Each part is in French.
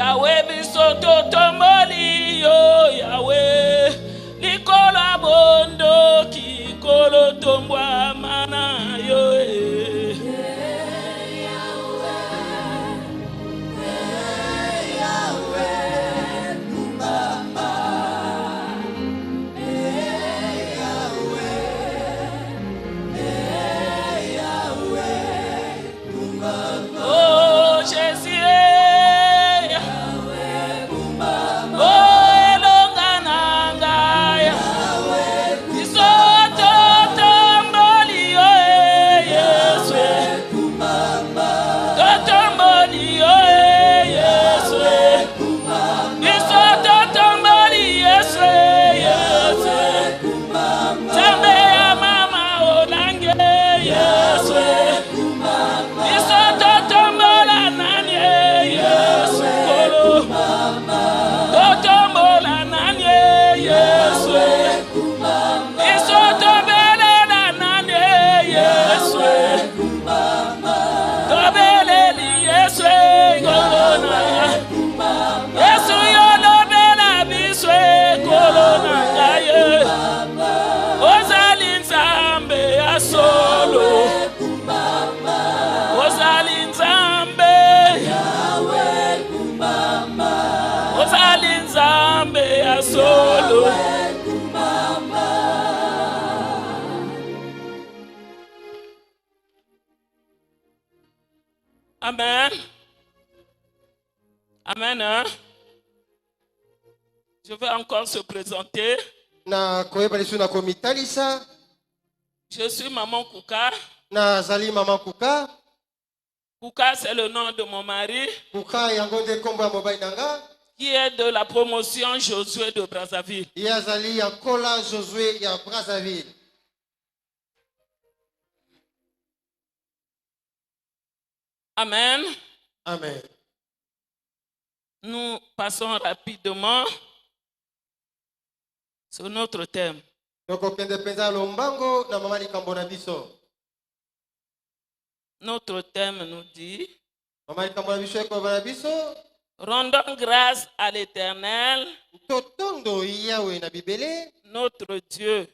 Yahweh bisoto tomboli yo Yahweh likolo bondo kikolo tombwa mana yo solo. Amen. Amen. Hein? Je vais encore se présenter. Je suis Maman Kouka. Maman Kouka. Kouka, c'est le nom de mon mari. Qui est de la promotion Josué de Brazzaville. Amen. Amen. Nous passons rapidement sur notre thème. Notre thème nous dit: rendons grâce à l'Éternel, notre Dieu,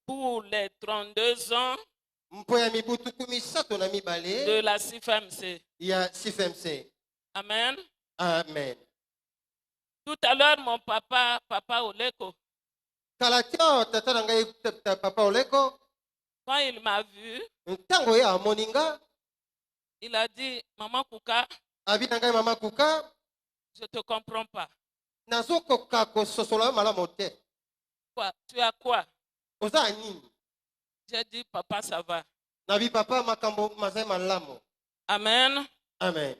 pour les 32 ans de la CFMC. Amen. Amen. Tout à l'heure, mon papa Oleko, quand il m'a vu, il a dit: Maman Kouka, je ne te comprends pas. Quoi? Tu as quoi? J'ai dit: papa, ça va. Amen. Amen.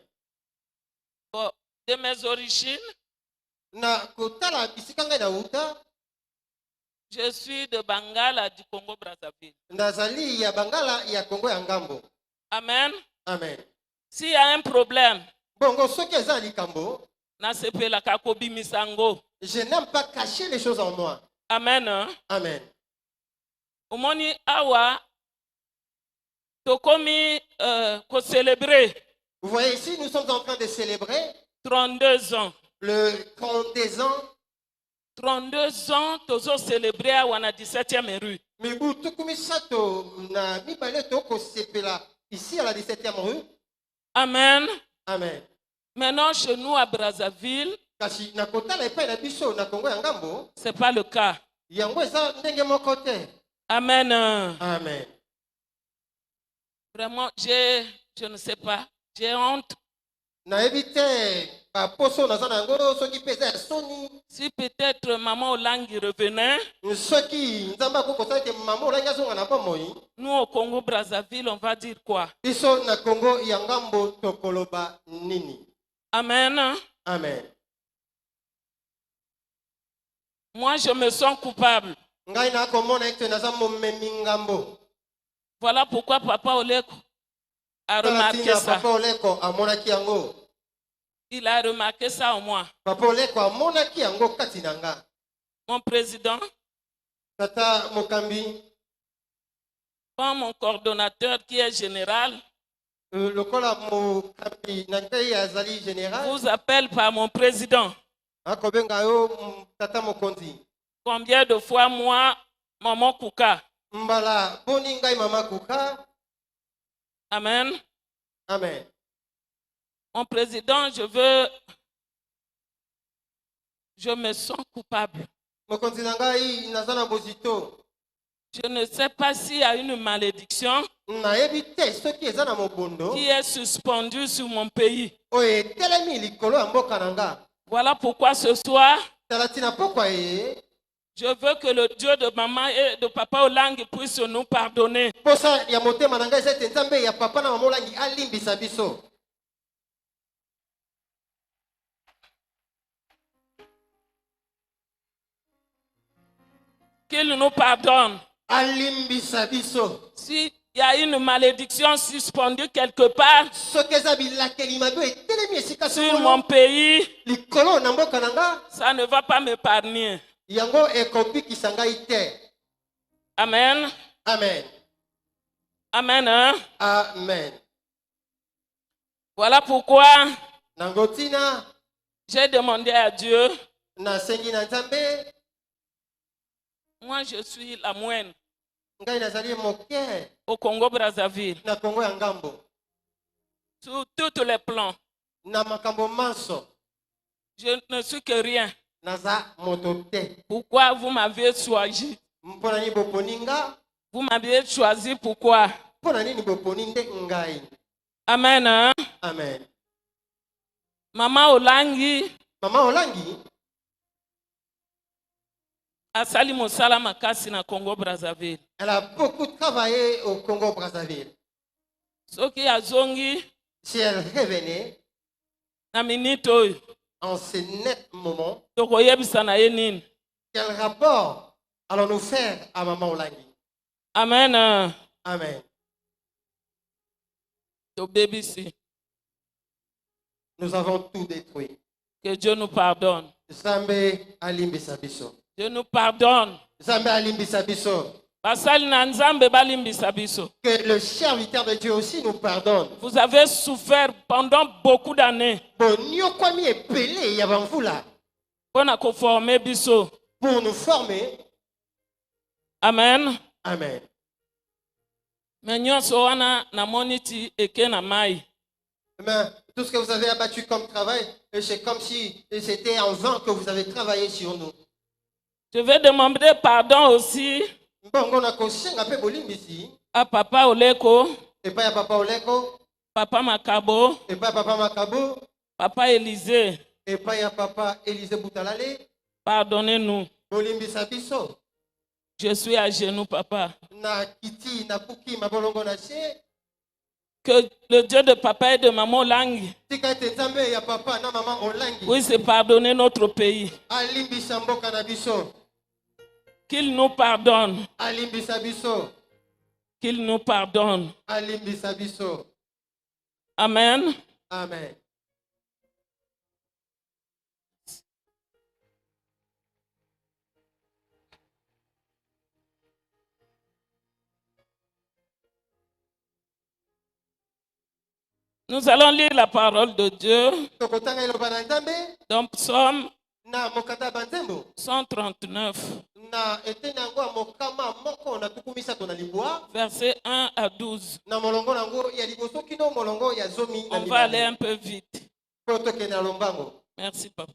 Bon, de mes origines, je suis de Bangala du Congo-Brazzaville. Amen. Amen. S'il y a un problème, je n'aime pas cacher les choses en moi. Amen. Amen. Omoni awa tokomi ko célébrer. Vous voyez ici, nous sommes en train de célébrer 32 ans. Le 32 ans. 32 ans, tozo célébrer à wana 17e rue. Ici à la 17e rue. Amen. Amen. Maintenant, chez nous à Brazzaville, c'est pas le cas. Amen. Amen. Vraiment, je ne sais pas, j'ai honte. Si peut-être maman Olangi revenait, nous au Congo Brazzaville, on va dire quoi? Amen. Amen. Moi, je me sens coupable. Voilà pourquoi Papa Oleko a remarqué ça. Il a remarqué ça en moi. Mon président, comme mon coordonnateur qui est général, lokola mokambi na ngai azali général vous appelle par mon président. akobenga yo tata mokonzi. Combien de fois moi, maman Kouka? Mbala boni ngai mama Kuka. Amen. Amen. Mon président, je me sens coupable. Mokonzi na ngai naza na bozito. Je ne sais pas s'il y a une malédiction Nayebi te soki eza na mobondo qui est suspendue sur mon pays. oyo etelemi likolo ya mboka na nga. Voilà pourquoi ce soir, Tala tina pokwa ye je veux que le Dieu de maman et de papa Olangi puisse nous pardonner. posa ya motema na ngai eza ete nzambe ya papa na mama Olangi alimbisa biso. Qu'il nous pardonne. Alimbisa biso. S'il y a une malédiction suspendue quelque part Soki eza bilakeli mabe etelemi esika sur mon pays, likolo na mboka na nga, ça ne va pas m'épargner. yango ekobikisa ngai te. Amen. Amen. Amen. Hein? Amen. Voilà pourquoi Nango tina j'ai demandé à Dieu. nasengi na nzambe. Moi, je suis la moine Ngai nazali moke au Congo-Brazzaville. na Kongo ya ngambo. Sur tous les plans. Na makambo manso Je ne suis que rien. naza moto te. Pourquoi vous m'avez choisi? Mpona nini boponi nga? Vous m'avez choisi pourquoi? Mpona nini boponi nde ngai? Amen. Hein? Amen. Maman Olangi Mama Olangi asali mosala makasi na Congo-Brazzaville. elle a beaucoup travaillé au Congo-Brazzaville. Soki azongi Si elle revenait na minute oyo, en ce net moment, tokoyebisa na ye nini? quel rapport allons-nous faire à Maman Olangi? Amen. Hein? Amen. Tobebisi. Nous avons tout détruit. Que Dieu nous pardonne. Zambe alimbisa biso. Dieu nous pardonne. Zambe alimbisa biso. Basali na Nzambe balimbisa biso. Que le serviteur de Dieu aussi nous pardonne. Vous avez souffert pendant beaucoup d'années. Bonio kwami epele ya bamvula Pona ko former biso. pour nous former. Amen. Amen. Mais nyonso wana na moniti eke na mai. Mais tout ce que vous avez abattu comme travail, c'est comme si c'était en vain que vous avez travaillé sur nous. Je vais demander pardon aussi Bongo na kosenga pe bolimbisi. à Papa Oleko, Et pas ya papa Oleko, Papa Makabo, et pas papa Makabo, Papa Élisée. et pas ya papa Élisée Boutalale. Pardonnez-nous. Bolimbisa biso. Je suis à genoux, Papa. Na kiti na puki mabolongo na che. Que le Dieu de Papa et de Maman Olangi Tika ete nzambe ya papa na mama Olangi. puisse pardonner notre pays. Alimbisa mboka na biso. Qu'il nous pardonne. Alimbisa biso. Qu'il nous pardonne. Alimbisa biso. Amen. Amen. Nous allons lire la parole de Dieu Tokotanga eloba na nzambe dans Psaume na mokanda banzembo. 139, Na eteni yango ya mokama moko na tuku misato na libwa. versets 1 à 12. Na molongo nango ya liboso kino molongo ya zomi na On va aller mibale. un peu vite. Po tokende na lombango. Merci, Papa.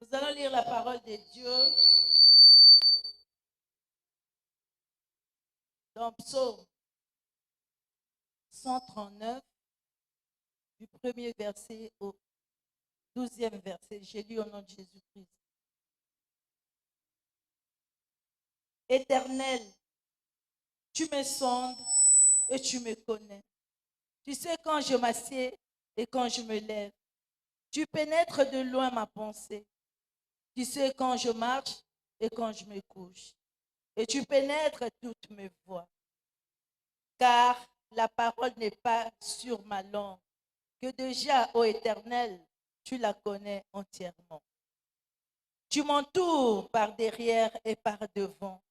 Nous allons lire la parole de Dieu dans Psaume 139, du premier verset au 12e verset. J'ai lu au nom de Jésus-Christ. Éternel, tu me sondes et tu me connais. Tu sais quand je m'assieds et quand je me lève. Tu pénètres de loin ma pensée. Tu sais quand je marche et quand je me couche. Et tu pénètres toutes mes voies. Car la parole n'est pas sur ma langue, que déjà, ô Éternel, tu la connais entièrement. Tu m'entoures par derrière et par devant,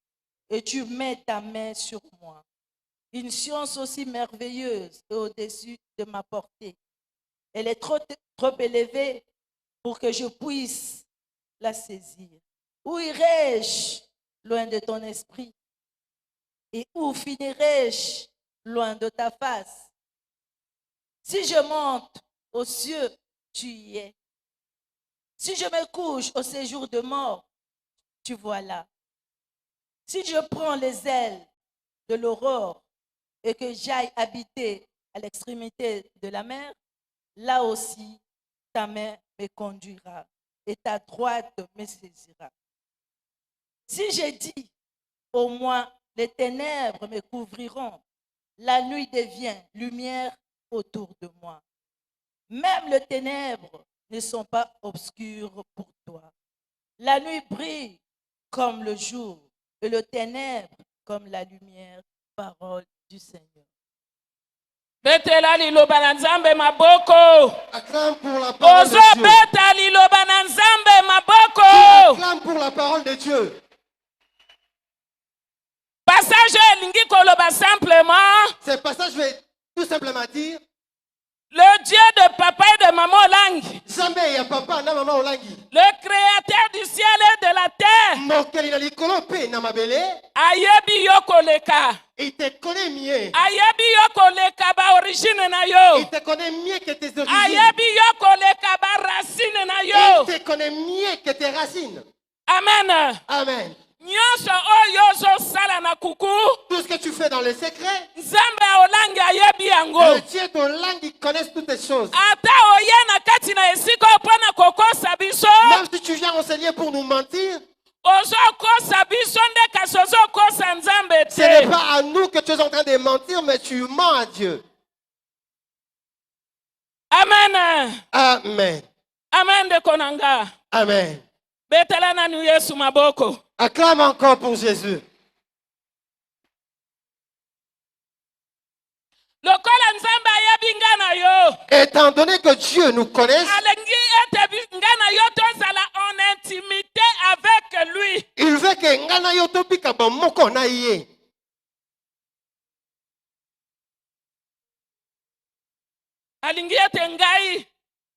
et tu mets ta main sur moi. une science aussi merveilleuse et au-dessus de ma portée. Elle est trop élevée pour que je puisse la saisir. Où irai-je loin de ton esprit? Et où finirai-je loin de ta face? Si je monte aux cieux, tu y es. Si je me couche au séjour de mort, tu vois là. Si je prends les ailes de l'aurore et que j'aille habiter à l'extrémité de la mer, là aussi, ta main me conduira et ta droite me saisira. Si j'ai dit, au moins les ténèbres me couvriront, la nuit devient lumière autour de moi. Même les ténèbres ne sont pas obscures pour toi. La nuit brille comme le jour et le ténèbre comme la lumière. Parole du Seigneur. Betela liloba na Nzambe maboko. Acclame pour la parole de Ozo Dieu. beta liloba na Nzambe Tu maboko. acclames pour la parole de Dieu. Passage elingi koloba simplement. Ce passage, je vais tout simplement dire, Le Dieu de papa et de maman Olangi, Zambé ya papa na mama olangi. le créateur du ciel et de la terre, Mokeli na likolo pe na mabele, ayebi yo koleka. il te connaît mieux. Ayebi yo koleka ba origine na yo. Il te connaît mieux que tes origines. Ayebi yo koleka ba racine na yo. Il te connaît mieux que tes racines. Amen. Amen. Nyonso oyo ozosala na kuku, Tout ce que tu fais dans le secret, Nzambe Olangi ayebi le yango. Dieu de langue, il connaît toutes tes choses. Ata oye na kati na esika opana kokosa biso, Même si tu viens enseigner pour nous mentir, ozokosa biso nde kasi ozokosa Nzambe ce n'est te. pas à nous que tu es en train de mentir, mais tu mens à Dieu. Amen. Amen. Amen de konanga. Amen. Betela nanu Yesu maboko. Acclame encore pour Jésus. Lokola Nzambe ayebi nga na yo, Étant donné que Dieu nous connaît, alengi ete nga na yo tozala en intimité avec lui. il veut que ngana yo tobika ba moko na ye. Alingi ete ngai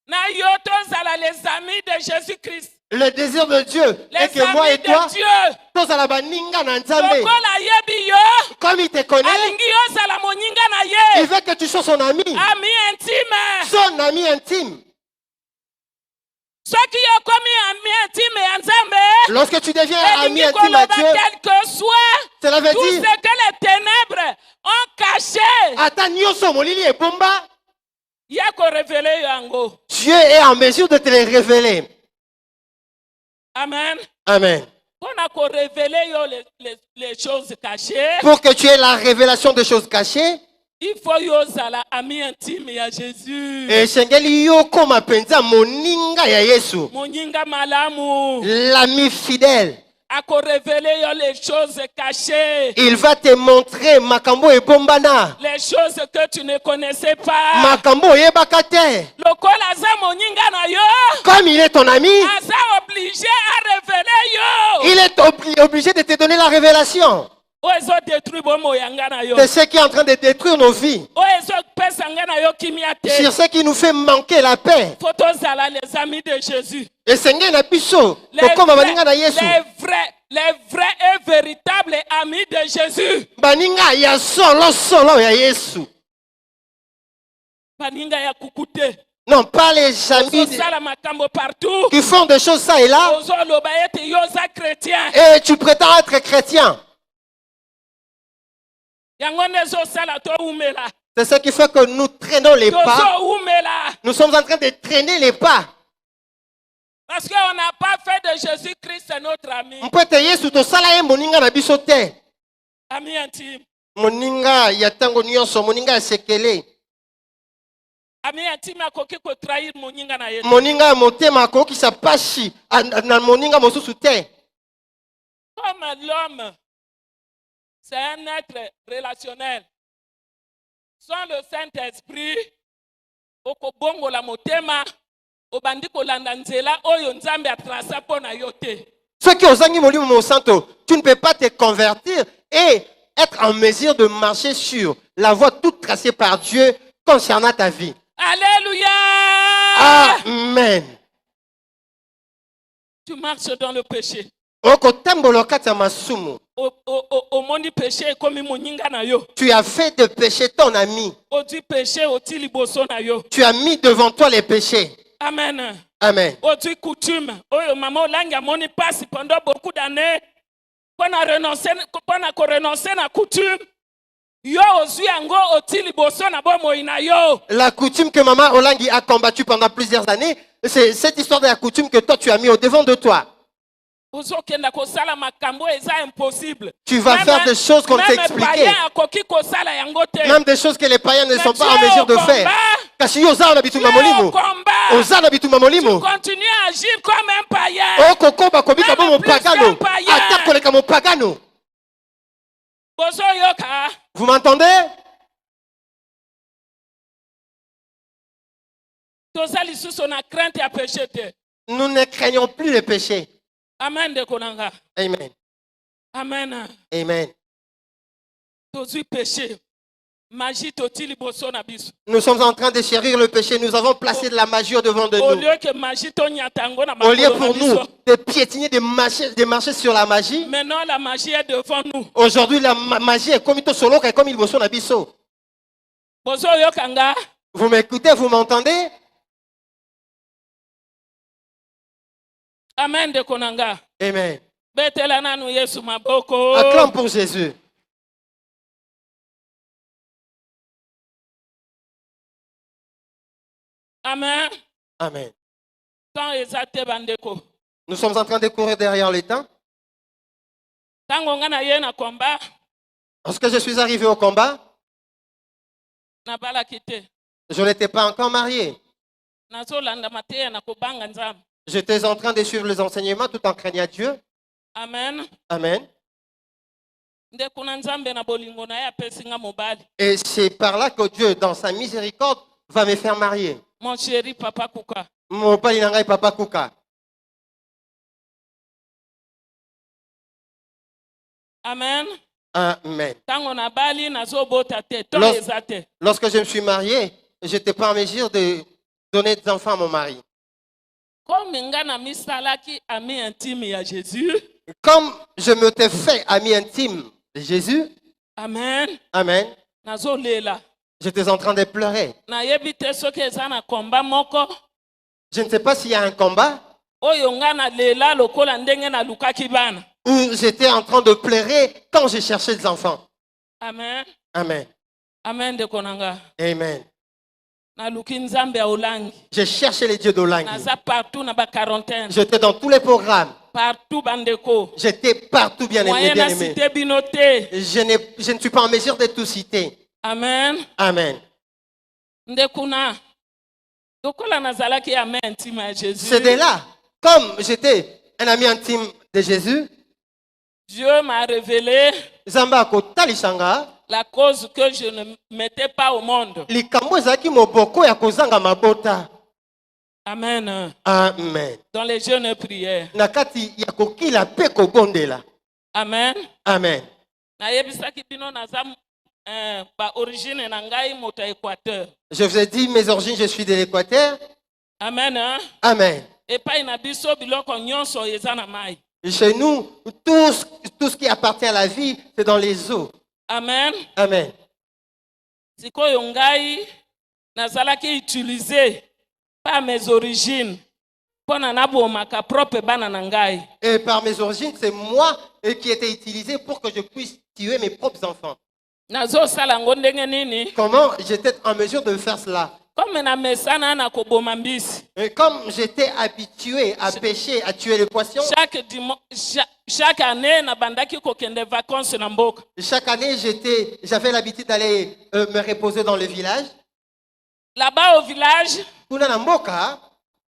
na yo tozala les amis de Jésus-Christ. Le désir de Dieu est Les que moi amis et toi, de Dieu. tozala baninga na Nzambe. Lokola ayebi yo, Comme il te connaît, alingi ozala moninga na il ye. veut que tu sois son ami, Ami intime. son ami intime. Soki yokomi ami intime ya Nzambe, Lorsque tu deviens ami elingi intime à koloba Dieu, quel que soit cela veut tout ce dire, que les ténèbres ont caché, ata nyonso molili ebomba, ya ko révéler yango. Dieu est en mesure de te les révéler. Amen. Amen. Pour ko révéler yo les choses cachées, Pour que tu aies la révélation des choses cachées, il faut yo zala ami intime ya Jésus. esengeli yo koma penza moninga ya Yesu, Moninga malamu. l'ami fidèle. A ko révéler yo les choses cachées. Il va te montrer makambo ebombana, Les choses que tu ne connaissais pas. makambo oyebaka te. Lokola za moninga na yo, Comme il est ton ami, aza obligé à révéler yo. il est obligé de te donner la révélation. Oezo détruire bomo yanga na yo. C'est ce qui est en train de détruire nos vies. Oezo pesa nga na yo kimia te. C'est ce qui nous fait manquer la paix. Photo zala les amis de Jésus. Esengeli na biso, Les kokoma baninga na Yesu. vrais et véritables amis de Jésus. Baninga ya solo ya Yesu. Baninga ya kukute. Non, pas les amis Ozo sala makambo partout. qui font des choses ça et là, Ozo loba ete yo za chrétien. et tu prétends être chrétien. Yango nezo sala to umela. C'est ce qui fait que nous traînons les pas. Tozo umela. Nous sommes en train de traîner les pas. Parce qu'on n'a pas fait de Jésus-Christ notre ami. Mpwete Yesu tosala ye moninga na biso te. Ami intime. Moninga ya tango nyonso, moninga ya sekele. Ami intime akoki ko trahir moninga na ye. Moninga ya motema akokisa pasi na moninga mosusu te. Comme l'homme, c'est un être relationnel. Sans le Saint-Esprit, okobongo la motema, obandi kolanda nzela oyo Nzambe atrasa pona yo te. Ceux qui osent Molimo Santo, tu ne peux pas te convertir et être en mesure de marcher sur la voie toute tracée par Dieu concernant ta vie. Alléluia. Amen. Tu marches dans le péché. Okotambola kati ya masumu. Au monde péché comme moninga na yo. Tu as fait de péché ton ami. Au du péché au ti liboso na yo. Tu as mis devant toi les péchés. Amen. Amen. Au du coutume. Oyo maman olanga moni passe pendant beaucoup d'années. Pour renoncer na coutume. Yo ozui yango au ti liboso na bo moina yo. La coutume que maman Olangi a combattue pendant plusieurs années, c'est cette histoire de la coutume que toi tu as mis au devant de toi. Tu vas faire des choses qu'on t'a expliquées. Même des choses que les païens ne sont pas en mesure de faire. Tu continues à agir comme un païen. Même plus qu'un païen. Vous m'entendez? Nous ne craignons plus les péchés. Amen de konanga. Amen. Amen. Amen. Tozui péché. Magie totili boso na biso. Nous sommes en train de chérir le péché. Nous avons placé de la magie au devant de Au nous. lieu que magie toniatango na Au lieu makolo na pour nous biso. de piétiner, de marcher sur la magie. Maintenant la magie est devant nous. Aujourd'hui, la magie est comme solo, comme il bosso na biso. Boso yokanga. Vous m'écoutez, vous m'entendez? Amen de konanga. Amen. Betela nanu Yesu maboko. Acclame pour Jésus. Amen. Amen. Quand ezate bandeko. Nous sommes en train de courir derrière le temps. Tango ngana ye na combat. Lorsque je suis arrivé au combat, Na bala kite. je n'étais pas encore marié. Na zolanda mateya na kobanga nzambe. J'étais en train de suivre les enseignements tout en craignant Dieu. Amen. Amen. Nde kuna nzambe na bolingo na ye apesi nga mobali. Et c'est par là que Dieu, dans sa miséricorde, va me faire marier. Mon chéri papa Kuka. Mon papa Inanga et papa Kuka. Amen. Amen. Tango na bali na zobota te. To Lors- ezate. Lorsque je me suis marié, je n'étais pas en mesure de donner des enfants à mon mari. Comme nga na misalaki ami intime ya Jésus. Comme je me t'ai fait ami intime de Jésus, Amen. Amen, Na zolela. j'étais en train de pleurer. Na yebi te soki eza na komba moko. Je ne sais pas s'il y a un combat Oyo nga na lela lokola ndenge na lukaki bana. où j'étais en train de pleurer quand j'ai cherché des enfants. Amen. Amen. Amen de konanga. Amen. Na luki nzambe ya olangi. J'ai cherché les dieux d'Olangi. Naza partout na ba quarantaine. J'étais dans tous les programmes. Partout bandeko. J'étais partout bien aimé, Moyen bien na aimé. cité binote. Je ne suis pas en mesure de tout citer. Amen. Amen. Ndekuna. Dokola nazalaki amen intime ya Jésus. C'est de là, comme j'étais un ami intime de Jésus, Dieu m'a révélé Zamba Kotalishanga, la cause que je ne mettais pas au monde. likambo ezalaki moboko ya kozanga mabota. Amen. Amen. Dans les jeunes prières. Na kati ya kokila pe kobondela. Amen. Amen. Nayebisaki bino naza ba origine na ngai moto ya Équateur. Je vous ai dit mes origines, je suis de l'Équateur. Amen. Amen. Epai na biso biloko nyonso eza na mai. Chez nous, tout ce qui appartient à la vie, c'est dans les eaux. Amen. Amen. Sikoyo ngai nazalaki utilisé par mes origines pona nabomaka propre bana na ngai. Et par mes origines, c'est moi qui étais utilisé pour que je puisse tuer mes propres enfants. Nazosala ngo ndenge nini? Comment j'étais en mesure de faire cela? Comme na mesana na koboma mbisi. Et comme j'étais habitué à pêcher, à tuer les poissons, Chaque année na bandaki kokende vacances na mboka. chaque année, j'avais l'habitude d'aller me reposer dans le village. Là-bas au village, Kuna na mboka,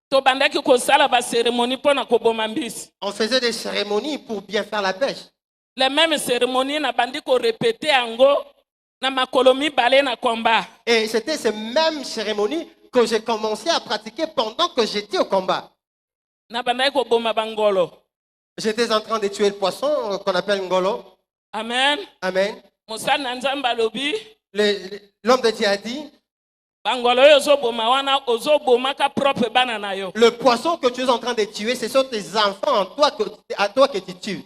to bandaki kosala ba cérémonie pona koboma mbisi. on faisait des cérémonies pour bien faire la pêche. Les mêmes cérémonies na bandiko répéter ango na makolo mibale na combat. Et c'était ces mêmes cérémonies que j'ai commencé à pratiquer pendant que j'étais au combat. Na bandaki koboma bangolo. J'étais en train de tuer le poisson qu'on appelle ngolo. Amen. Amen. L'homme de Dieu a dit, le poisson que tu es en train de tuer, ce sont tes enfants à toi que tu tues.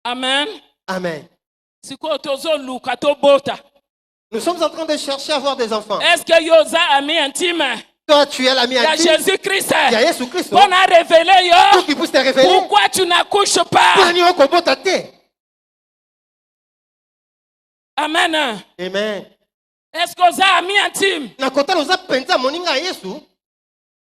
Amen. Amen. Nous sommes en train de chercher à avoir des enfants. Est-ce que Yosa ami intime? Toi, tu es l'ami intime. Il y a Jésus-Christ. Il y a Jésus-Christ. On a révélé Tout qui puisse te révéler. Pourquoi tu n'accouches pas? Amen. Amen. Est-ce que vous avez ami intime?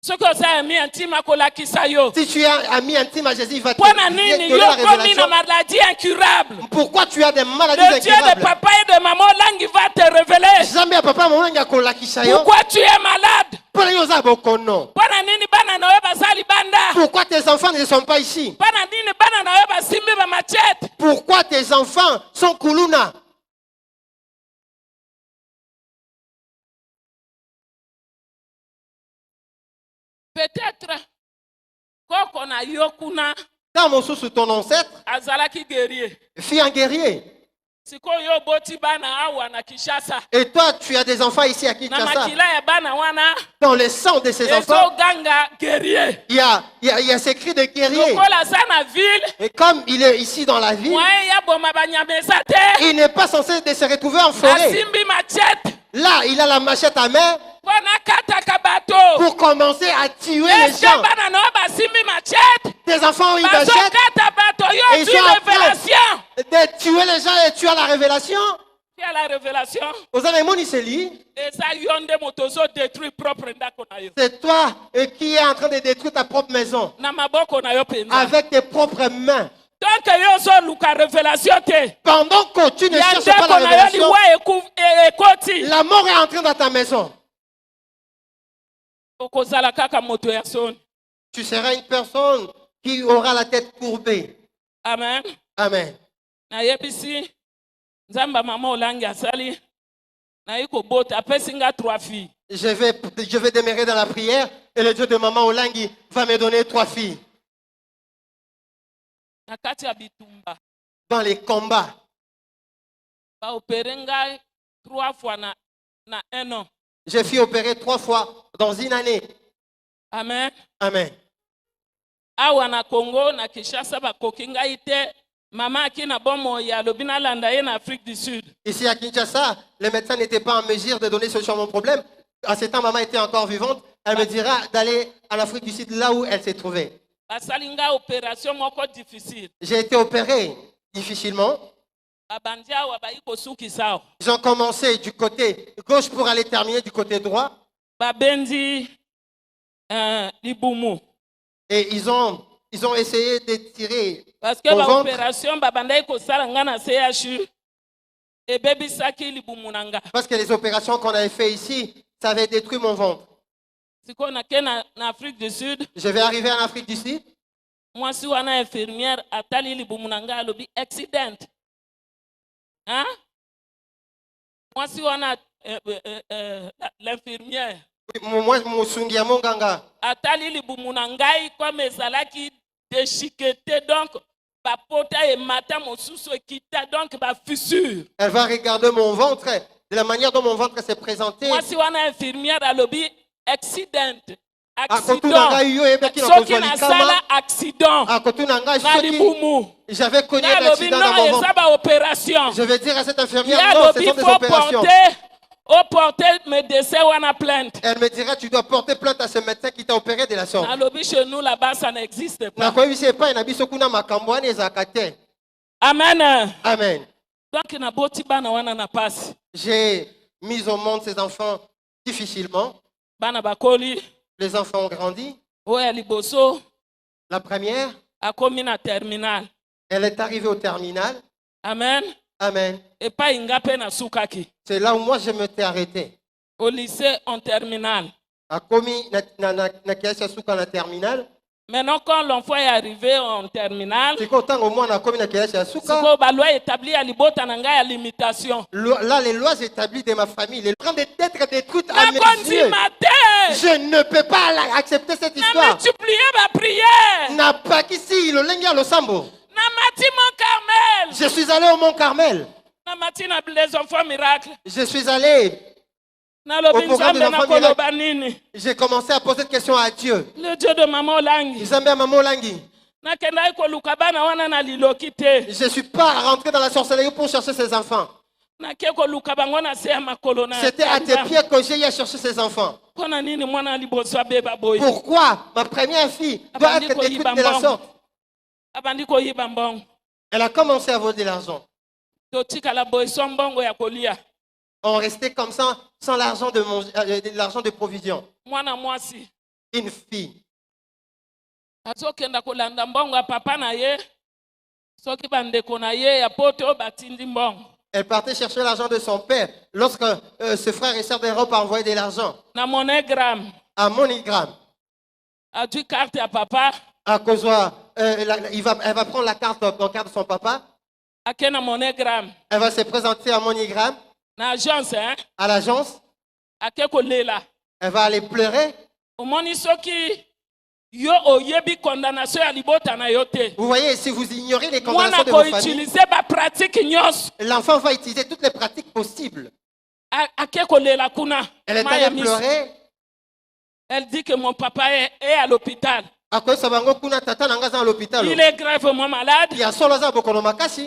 Ce que vous avez ami intime à Kolakisa. Si tu es ami intime à Jésus, il va te donner la révélation. Maladie incurable. Pourquoi tu as des maladies incurables? Le Dieu de papa et de maman langue va te révéler. Jamais papa maman ya kolakisa yo. Pourquoi tu es malade? Pourquoi tes enfants ne sont pas ici? Pourquoi tes enfants sont kuluna? Peut-être dans mon sous ton ancêtre fut un guerrier. Et toi, tu as des enfants ici à Kinshasa. Dans le sang de ces enfants, il y a ces cris de guerrier. Et comme il est ici dans la ville, il n'est pas censé se retrouver en forêt. Là, il a la machette à main pour commencer à tuer les gens. Tes enfants ont une machette et ils sont en train de tuer les gens et tu as la révélation. Tu as la révélation. C'est toi qui es en train de détruire ta propre maison avec tes propres mains. Pendant que tu ne cherches pas la révélation, la mort est entrée dans ta maison. Tu seras une personne qui aura la tête courbée. Amen. Amen. Je vais demeurer dans la prière et le Dieu de maman Olangi va me donner 3 filles. Dans les combats. J'ai fait opérer 3 fois dans une année. Amen. Amen. Awa na Congo na Kinshasa ba kokinga ite mama akina bomo ya lobina landa en Afrique du Sud. Ici à Kinshasa, les médecins n'étaient pas en mesure de donner solution à mon problème. À ce temps, maman était encore vivante. Elle me dira d'aller en Afrique du Sud, là où elle s'est trouvée. Basalinga opération moko difficile. J'ai été opéré difficilement. Ils ont commencé du côté gauche pour aller terminer du côté droit. Babendi libumu. Et ils ont essayé de tirer. Parce que l'opération babandai ko salanga na CHU et baby saki libumunanga. Parce que les opérations qu'on avait fait ici, ça avait détruit mon ventre. Si qu'on a en Afrique du Sud. Je vais arriver en Afrique du Sud. Moi si on a infirmière atali libumunanga lobi accident. Hein? Moi si on a l'infirmière. Moi musungia monganga. Atali libumunangai comme ezalaki déchiqueté donc ba pota et mata mosusu ekita donc ba fissure. Elle va regarder mon ventre de la manière dont mon ventre s'est présenté. Moi si on a infirmière à lobby accident. J'avais connu un accident dans mon ventre. Je vais dire à cette infirmière, non, ce sont des opérations. Elle me dira, tu dois porter plainte à ce médecin qui t'a opéré de la sorte. Chez nous là-bas, ça n'existe pas. Amen. Amen. Donc, j'ai mis au monde ces enfants difficilement. Les enfants ont grandi. La première, elle est arrivée au terminal. Amen. Amen. C'est là où moi je m'étais arrêté. Au lycée en terminale. A commis na terminal. Maintenant, quand l'enfant est arrivé en terminale, là, les lois établies de ma famille, les lois d'être détruites à mes yeux. Je ne peux pas accepter cette histoire. N'a pas qu'ici, le lenga le sambo. Je suis allé au Mont Carmel. Les enfants miracles. Je suis allé au programme des enfants miracles. J'ai commencé à poser des questions à Dieu. Le Dieu de Maman Langi. Je ne suis pas rentré dans la sorcellerie pour chercher ses enfants. C'était à tes pieds que j'ai cherché ses enfants. Pourquoi ma première fille doit être détruite de la sorte? Elle a commencé à voler l'argent. On restait comme ça sans l'argent de provision. Une fille. Elle partait chercher l'argent de son père lorsque ses frères et sœurs d'Europe envoyaient de l'argent. À MoneyGram. À du carte à papa. À cause elle va prendre la carte bancaire de son papa. Elle va se présenter à MoneyGram. À l'agence. Elle va aller pleurer. Vous voyez, si vous ignorez les condamnations de vos familles, l'enfant va utiliser toutes les pratiques possibles. Elle est allée pleurer. Elle dit que mon papa est à l'hôpital. Il est gravement malade.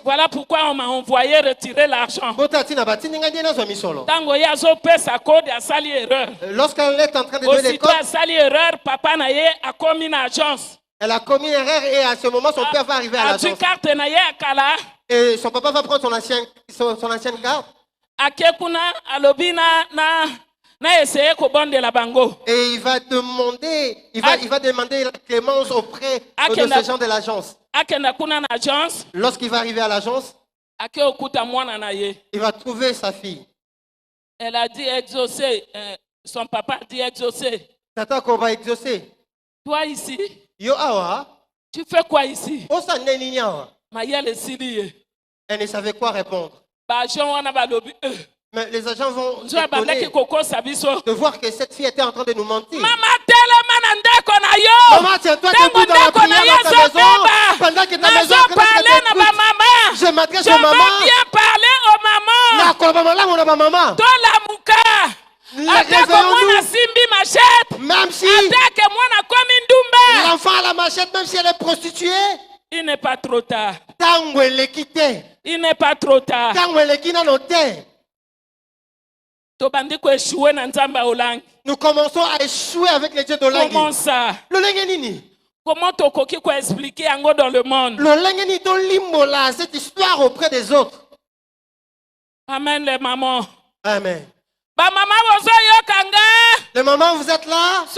Voilà pourquoi on m'a envoyé retirer l'argent. Lorsqu'elle est en train de donner les codes, papa a commis une agence. Elle a commis une erreur et à ce moment, son père va arriver à l'agence. Et son papa va prendre son ancienne carte. Et il va demander la clémence auprès de ces gens de l'agence. Lorsqu'il va arriver à l'agence, il va trouver sa fille. Elle a dit exaucer. Son papa dit exaucer. Tata, qu'on va exaucer. Toi ici, Yo awa. Tu fais quoi ici? Elle ne savait quoi répondre. Mais les agents vont s'étonner de voir que cette fille était en train de nous mentir. Maman, tiens-toi debout dans la prière dans ta maison. Pendant que ta maison est je m'adresse aux mamans. Je veux bien parler aux mamans. Même si l'enfant a la machette, même si elle est prostituée, il n'est pas trop tard. Il n'est pas trop tard. Nous commençons à échouer avec les dieux d'Olangi. Comment ça? Comment tu peux expliquer dans le monde? Cette histoire auprès des autres. Amen les mamans. Amen. Les mamans, vous êtes là? Si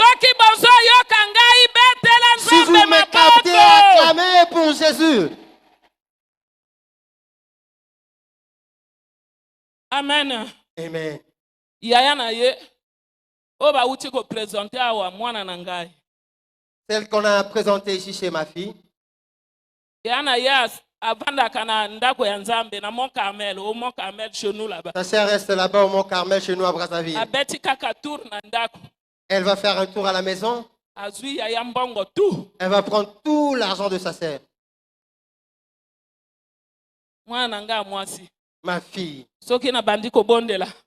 vous me captez, acclamez pour Jésus. Amen. Amen. Celle qu'on a présentée ici chez ma fille. Ta sœur reste là-bas au Mont Carmel chez nous à Brazzaville. Elle va faire un tour à la maison. Elle va prendre tout l'argent de sa sœur. Ma fille.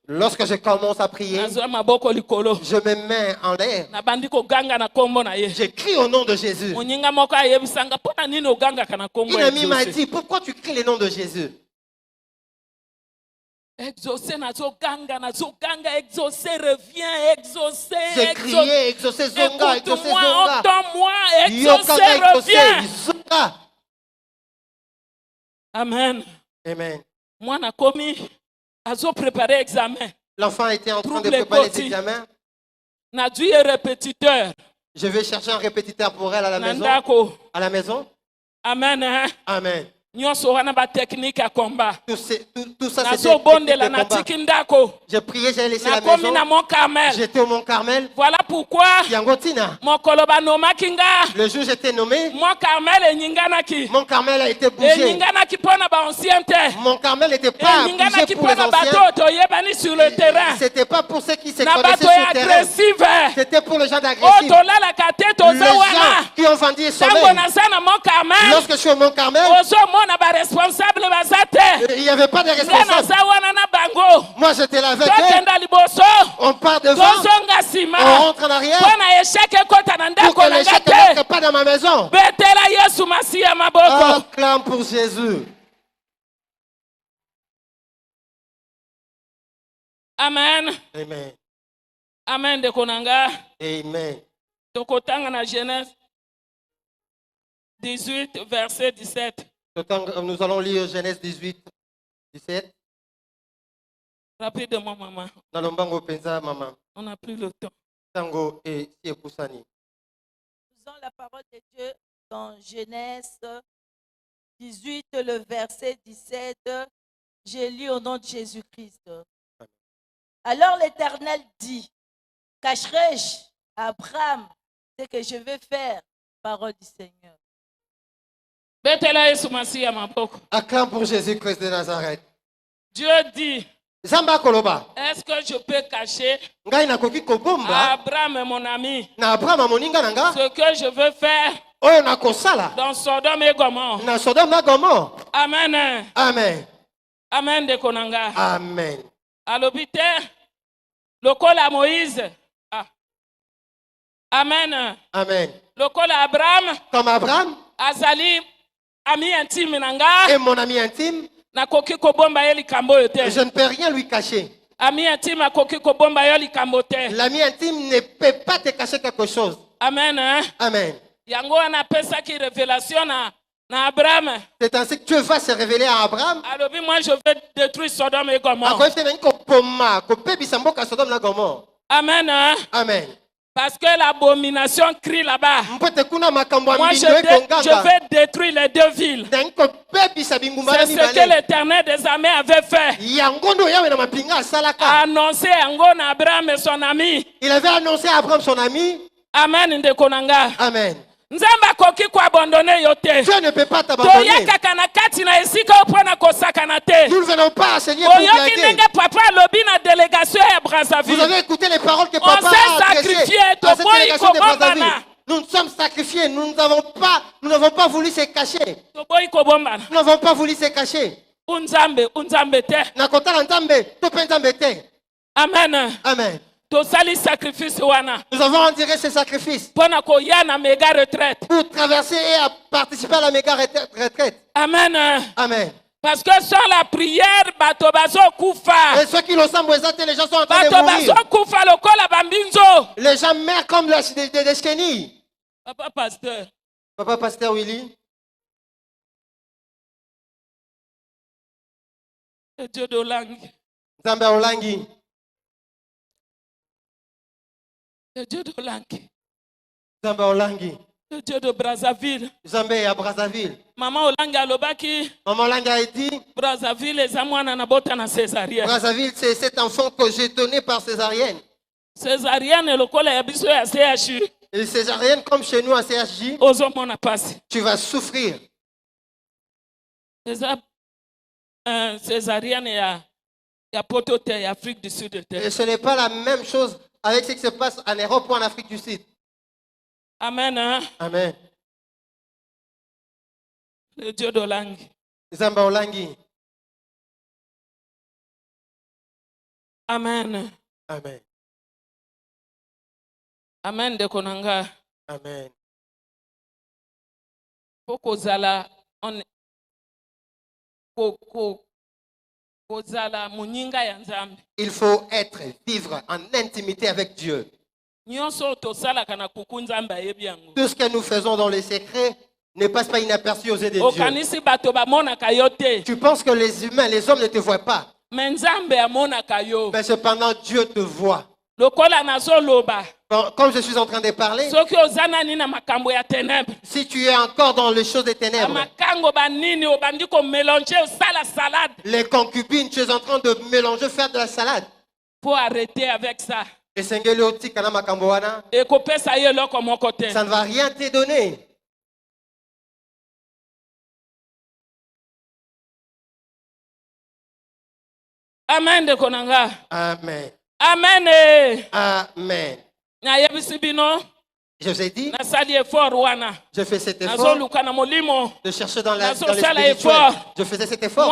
Lorsque je commence à prier, je me mets en l'air. Je crie au nom de Jésus. Une amie m'a dit, pourquoi tu cries le nom de Jésus? Exaucer, exaucer, reviens, exaucer. J'ai crié, exaucer, zonga, exaucer, zonga. Entends-moi, exaucer, reviens. Amen. Amen. Moi, n'a commis, a préparé examen. L'enfant était en train de préparer les examens. N'a dû répétiteur. Je vais chercher un répétiteur pour elle à la maison. À la maison. Amen. Amen. Tout ça, c'était j'ai prié, j'ai laissé la maison. J'étais au Mont Carmel. Voilà pourquoi le jour où j'étais nommé, Mont Carmel a été bougé. Mont Carmel n'était pas bougé pour les anciens. C'était pas pour ceux qui se connaissaient sur le terrain. C'était pour les gens d'agressifs. Les gens qui ont vendu le sommeil. Lorsque je suis au Mont Carmel, il n'y avait pas de responsable. Moi, j'étais là avec eux. On part devant, on rentre en arrière. Pour que l'échec n'entre pas dans ma maison. Acclame pour Jésus. Amen. Amen. Amen de konanga. Amen. Tokotanga na Genèse 18, verset 17. Nous allons lire Genèse 18, 17. Rapidement, maman. On n'a plus le temps. Tango et Siepusani. Nous avons la parole de Dieu dans Genèse 18, le verset 17. J'ai lu au nom de Jésus-Christ. Alors l'Éternel dit, cacherai-je à Abraham ce que je vais faire, parole du Seigneur. Acclame pour Jésus-Christ de Nazareth. Dieu dit, est-ce que je peux cacher à Abraham, mon ami, ce que je veux faire dans Sodome et Gomorrhe? Amen. Amen. Amen de Konanga. Amen. À l'hôpital, le col à Moïse. Amen. Amen. Le col à Abraham. Comme Abraham. Azali, ami intime nanga. Et mon ami intime. Je ne peux rien lui cacher. L'ami intime ne peut pas te cacher quelque chose. Amen. Amen. Yango anapesa ki révélation na Abraham. C'est ainsi que Dieu va se révéler à Abraham. Alors moi je vais détruire Sodome et Gomorrhe. Amen. Amen. Parce que l'abomination crie là-bas. Moi je vais détruire les deux villes. C'est ce que l'Éternel des armées avait fait. Annoncé à Abraham et son ami. Il avait annoncé à Abraham son ami. Amen de Konanga. Amen. Dieu ne peut pas t'abandonner. Nous ne venons pas enseigner pour blaguer. Vous avez écouté les paroles que papa a adressées à cette délégation de Brazzaville. Nous nous sommes sacrifiés. Nous n'avons pas voulu se cacher. Nous n'avons pas voulu se cacher. Amen. Amen. Sacrifice nous avons endiré ces sacrifices pour traverser et participer à la méga retraite. Amen. Amen. Parce que sans la prière, et ceux qui le savent, les gens sont en train de mourir. Les gens meurent comme des chenilles. Papa pasteur Willy. Dieu de Olangi. Zambé Olangi. Le Dieu de Olangi. Zambé Olangi. Le Dieu de Brazzaville. Zambé à Brazzaville. Maman Olangi alobaki. Maman Olangi a dit. Brazzaville les amwana na bota na césarienne. Brazzaville c'est cet enfant que j'ai donné par césarienne. Césarienne le col ya biso ya CHU. Et césarienne comme chez nous à CHJ. Ozomona passe. Tu vas souffrir. Césarienne ya potote ya Afrique du Sud. Et ce n'est pas la même chose avec ce qui se passe en Europe ou en Afrique du Sud. Amen. Amen. Le Dieu d'Olangi. Zamba Olangi. Amen. Amen. Amen de Konanga. Amen. Pokozala on il faut vivre en intimité avec Dieu. Tout ce que nous faisons dans les secrets ne passe pas inaperçu aux yeux de Dieu. Tu penses que les humains, les hommes ne te voient pas. Mais cependant, Dieu te voit. Comme je suis en train de parler, si tu es encore dans les choses des ténèbres, les concubines, tu es en train de mélanger, faire de la salade. Pour arrêter avec ça. Et ça ne va rien te donner. Amen de konanga. Amen. Amen. Amen. Je vous ai dit, je fais cet effort de chercher dans l'esprit. Je faisais cet effort.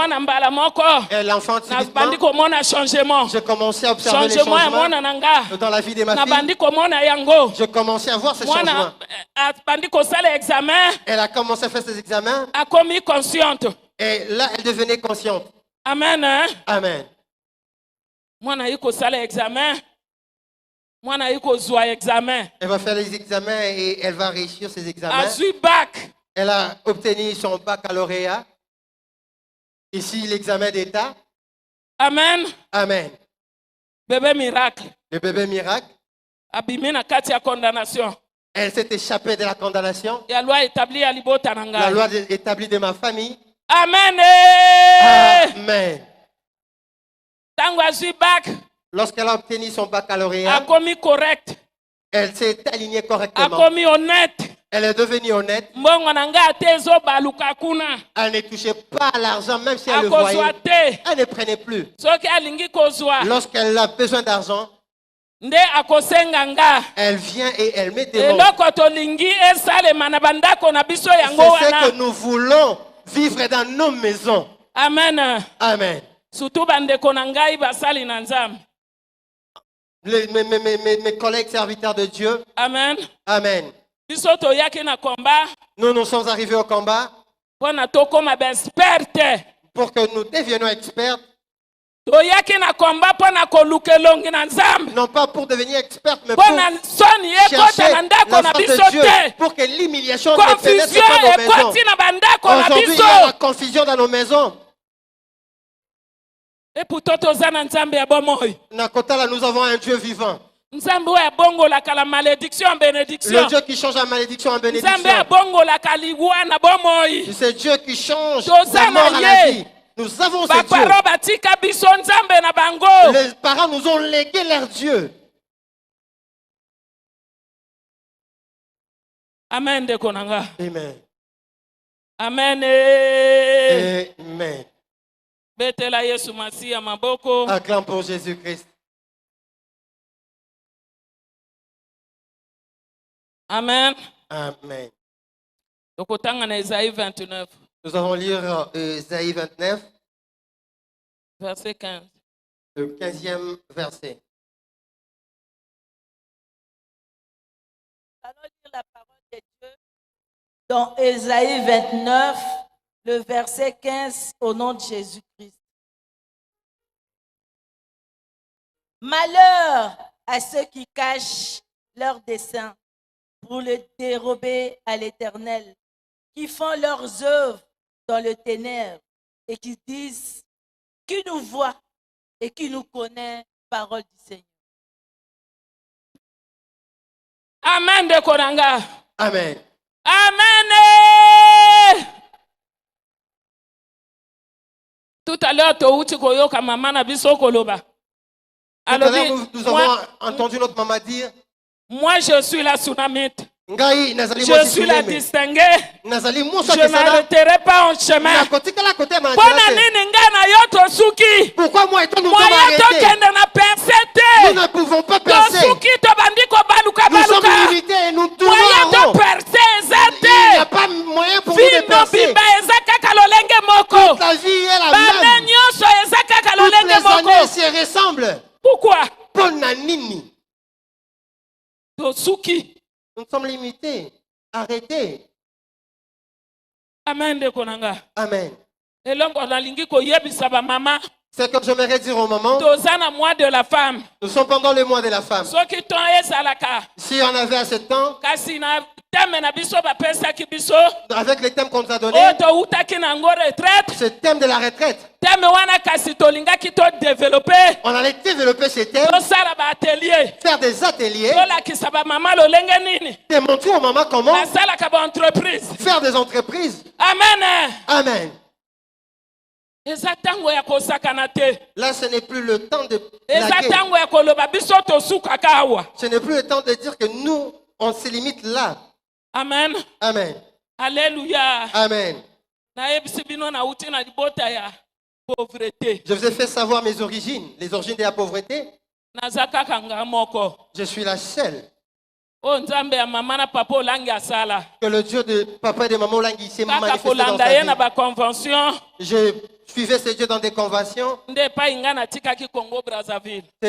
Et l'enfant, je commençais à observer les changements dans la vie de ma fille. Je commençais à voir ces changements. Elle a commencé à faire ses examens. Et là, elle devenait consciente. Amen. Amen. Elle va faire les examens et elle va réussir ses examens. Elle a obtenu son baccalauréat. Ici, l'examen d'État. Amen. Amen. Bébé miracle. Le bébé miracle. Elle s'est échappée de la condamnation. La loi établie de ma famille. Amen. Amen. Lorsqu'elle a obtenu son baccalauréat, elle s'est alignée correctement. Elle est devenue honnête. Elle ne touchait pas à l'argent, même si elle le voyait. Elle ne prenait plus. Lorsqu'elle a besoin d'argent, elle vient et elle met des mots. C'est ce que nous voulons vivre dans nos maisons. Amen. Amen. Mes collègues serviteurs de Dieu. Amen. Amen. Nous sommes arrivés au combat pour que nous devienions experts. Non pas pour devenir experts, mais pour chercher la face de Dieu, pour que l'humiliation ne pénètre pas nos maisons. Aujourd'hui, il y a la confusion dans nos maisons. Nakotala, nous avons un Dieu vivant. Le Dieu qui change la malédiction en bénédiction. C'est Dieu qui change la mort à la vie. Nous avons ce Dieu. Les parents nous ont légué leur Dieu. Amen de konanga. Amen. Amen. Amen. Betela Yesu Masia maboko. Acclame pour Jésus-Christ. Amen. Amen. Isaïe 29. Nous allons lire Isaïe 29. Verset 15. Le 15e verset. Allons lire la parole de Dieu dans Isaïe 29, le verset 15, au nom de Jésus-Christ. Malheur à ceux qui cachent leurs desseins pour le dérober à l'Éternel, qui font leurs œuvres dans le ténèbre et qui disent, qui nous voit et qui nous connaît, parole du Seigneur. Amen de Koranga. Amen. Amen. Tout à l'heure, nous avons entendu notre maman dire, moi je suis la tsunamite. Je suis la distinguée. Je ne m'arrêterai pas en chemin. Pourquoi moi et toi nous sommes arrêtés? Nous ne pouvons pas percer. Nous sommes limités et nous tournons en rond. Il n'y a pas moyen pour nous de percer. Toute la vie est la même. Toutes les années se ressemblent. Pourquoi? Bonanini. Tosuki. Nous sommes limités, arrêtés. Amen de konanga. Amen. Et l'homme c'est comme j'aimerais dire au moment. Mois de la femme. Nous sommes pendant le mois de la femme. Si on avait assez de temps, avec les thèmes qu'on nous a donnés, ce thème de la retraite, on allait développer ces thèmes, faire des ateliers, démontrer aux mamans comment faire des entreprises. Amen. Amen. Là, ce n'est plus le temps de blaguer. Ce n'est plus le temps de dire que nous, on se limite là. Amen. Amen. Alléluia. Amen. Je vous ai fait savoir mes origines, les origines de la pauvreté. Je suis la seule. Que le Dieu de papa et de maman Olangi s'est manifesté dans sa vie. Je suivais ce Dieu dans des conventions. C'est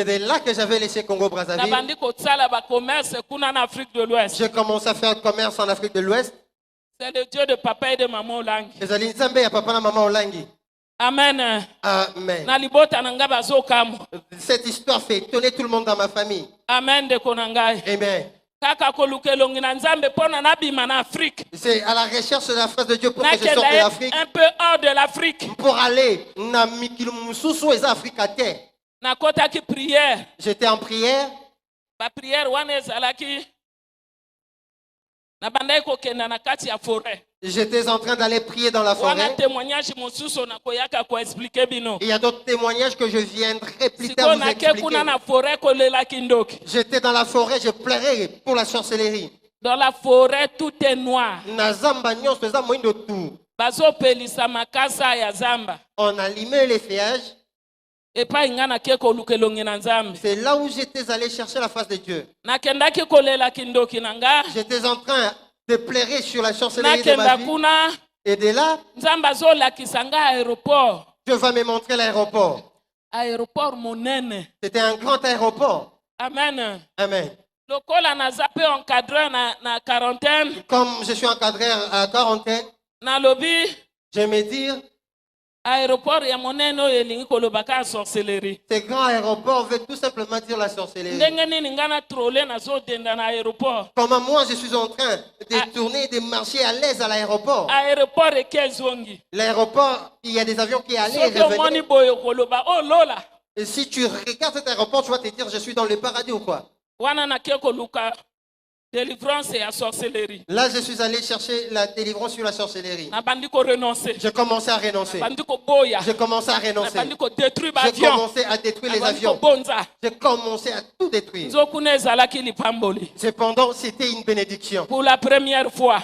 de là que j'avais laissé Congo-Brazzaville. J'ai commencé à faire commerce en Afrique de l'Ouest. C'est le Dieu de papa et de maman Olangi. Amen. Amen. Cette histoire fait étonner tout le monde dans ma famille. Amen. Amen. C'est à la recherche de la face de Dieu pour que je sorte de l'Afrique. Un peu hors de l'Afrique. Pour aller j'étais en prière. J'étais en train d'aller prier dans la forêt. Il y a d'autres témoignages que je viendrai plus tard vous expliquer. J'étais dans la forêt, je pleurais pour la sorcellerie. Dans la forêt, tout est noir. On allumait les feuillages. C'est là où j'étais allé chercher la face de Dieu. J'étais en train de pleurer sur la sorcellerie de ma vie. Et de là, Dieu va me montrer l'aéroport. C'était un grand aéroport. Amen. Amen. Comme je suis encadré à quarantaine, je me dis, ces grands aéroports veulent tout simplement dire la sorcellerie. Comment moi je suis en train de tourner, de marcher à l'aise à l'aéroport. L'aéroport, il y a des avions qui allaient et revenaient. Et si tu regardes cet aéroport, tu vas te dire je suis dans le paradis ou quoi? Délivrance et la sorcellerie. Là, je suis allé chercher la délivrance sur la sorcellerie. J'ai commencé à renoncer. J'ai commencé à renoncer. J'ai commencé à détruire les avions. J'ai commencé à tout détruire. Cependant, c'était une bénédiction. Pour la première fois,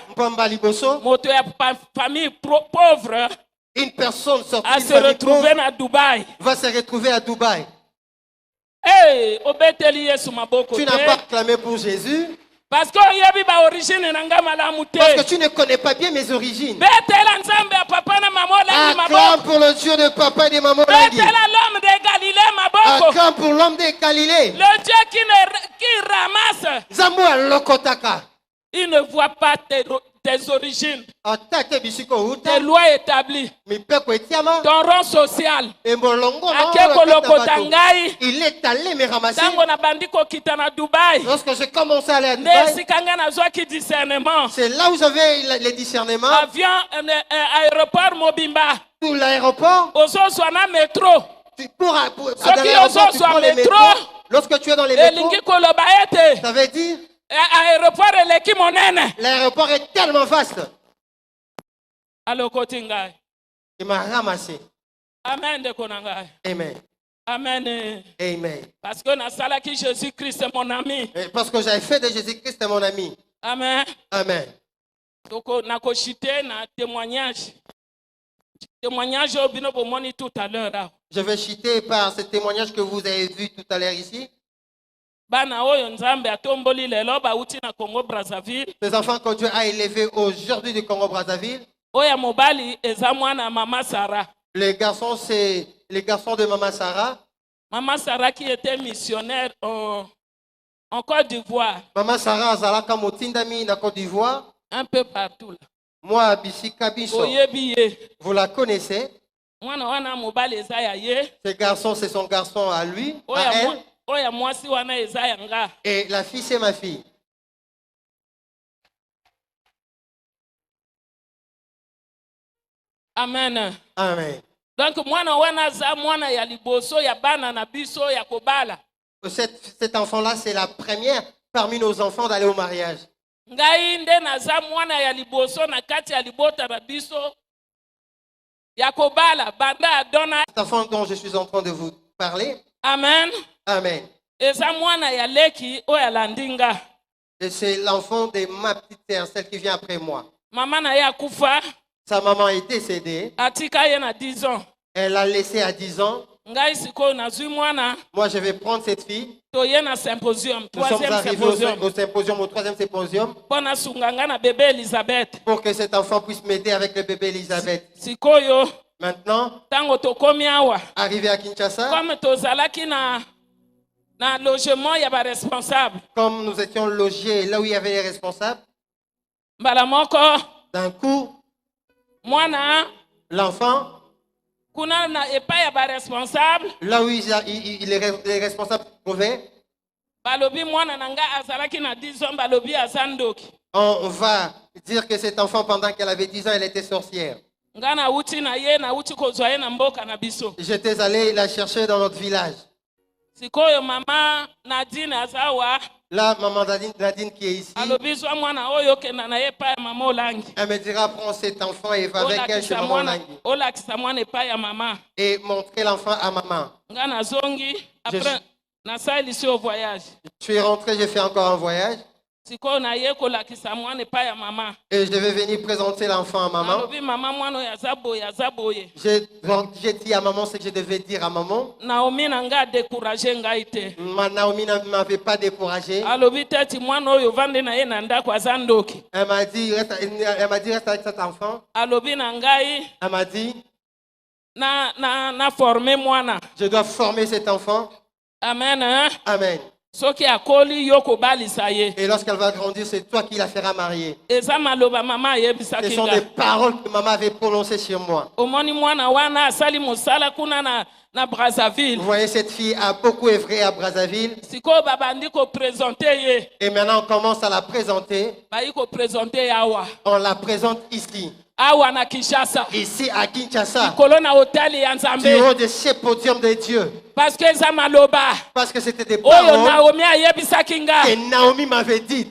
famille pauvre, une personne sortie à se retrouver à Dubaï. Va se retrouver à Dubaï. Hey, tu n'as pas clamé pour Jésus. Parce que tu ne connais pas bien mes origines. Acclame pour le Dieu de papa et de maman. Acclame pour l'homme de Galilée. Le Dieu qui ramasse. Il ne voit pas tes origines, tes lois établies, ton rang social. Il est allé me ramasser. Lorsque j'ai commencé à aller à Dubaï, c'est là où j'avais les discernements. Avion, aéroport Mobimba. Pour l'aéroport, métro. Lorsque tu es dans les métros, ça veut dire l'aéroport est tellement vaste. Il m'a ramassé. Amen. Amen. Amen. Amen. Parce que Jésus-Christ est mon ami. Parce que j'avais fait de Jésus-Christ mon ami. Amen. Amen. Donc, on a cité un témoignage. Témoignage tout à l'heure. Je vais citer par ce témoignage que vous avez vu tout à l'heure ici. Ces enfants que Dieu a élevés aujourd'hui du Congo-Brazzaville. Les garçons, c'est les garçons de Maman Sarah. Maman Sarah qui était missionnaire en Côte d'Ivoire. Maman Sarah Zalaka Motindami na Côte d'Ivoire. Un peu partout là. Moi, Bissika Bisso. Vous la connaissez? Ces garçons, c'est son garçon à lui, à elle. Et la fille, c'est ma fille. Amen. Amen. Donc mwana wana za mwana ya liboso ya bana na biso ya kobala. Cet enfant-là, c'est la première parmi nos enfants d'aller au mariage. Ngai nde naza mwana ya liboso na kati ya libota na biso ya kobala banda adona. Cet enfant dont je suis en train de vous parler. Amen. Amen. Eza mwana ya leki o ya landinga. Et c'est l'enfant de ma petite sœur, celle qui vient après moi. Maman na ya kufa. Sa maman est décédée. Atika ye na 10 ans. Elle l'a laissé à 10 ans. Ngai siko na zui mwana. Moi, je vais prendre cette fille. To ye na symposium, Nous sommes arrivés au symposium, au 3e symposium. Pona sunganga na bébé Elisabeth. Pour que cet enfant puisse m'aider avec le bébé Elisabeth. Sikoyo. Maintenant, tango tokomi awa. Arrivé à Kinshasa. Comme tozalaki na logement, il y a pas responsable. Comme nous étions logés là où il y avait les responsables. Balamoko. D'un coup, mwana. L'enfant. Kuna na epa ya ba responsable. Là où les responsables trouvaient. Balobi mwana nanga azalaki na 10 ans balobi azandoki. On va dire que cet enfant, pendant qu'elle avait 10 ans, elle était sorcière. J'étais allé la chercher dans notre village. Là, maman Nadine qui est ici. Elle me dira, prends cet enfant et va avec elle chez maman Langi. Et montrer l'enfant à maman. Je suis rentré, j'ai fait encore un voyage. Et je devais venir présenter l'enfant à maman. J'ai dit à maman ce que je devais dire à maman. Naomi ne m'avait pas découragé. Elle m'a dit, reste avec cet enfant. Elle m'a dit, je dois former cet enfant. Amen. Amen. Et lorsqu'elle va grandir, c'est toi qui la feras marier. Ce sont des paroles que maman avait prononcées sur moi. Vous voyez, cette fille a beaucoup œuvré à Brazzaville. Et maintenant, on commence à la présenter. On la présente ici. Ici à Kinshasa, du haut de ce podium de Dieu. Parce que c'était des paroles que Naomi m'avait dites.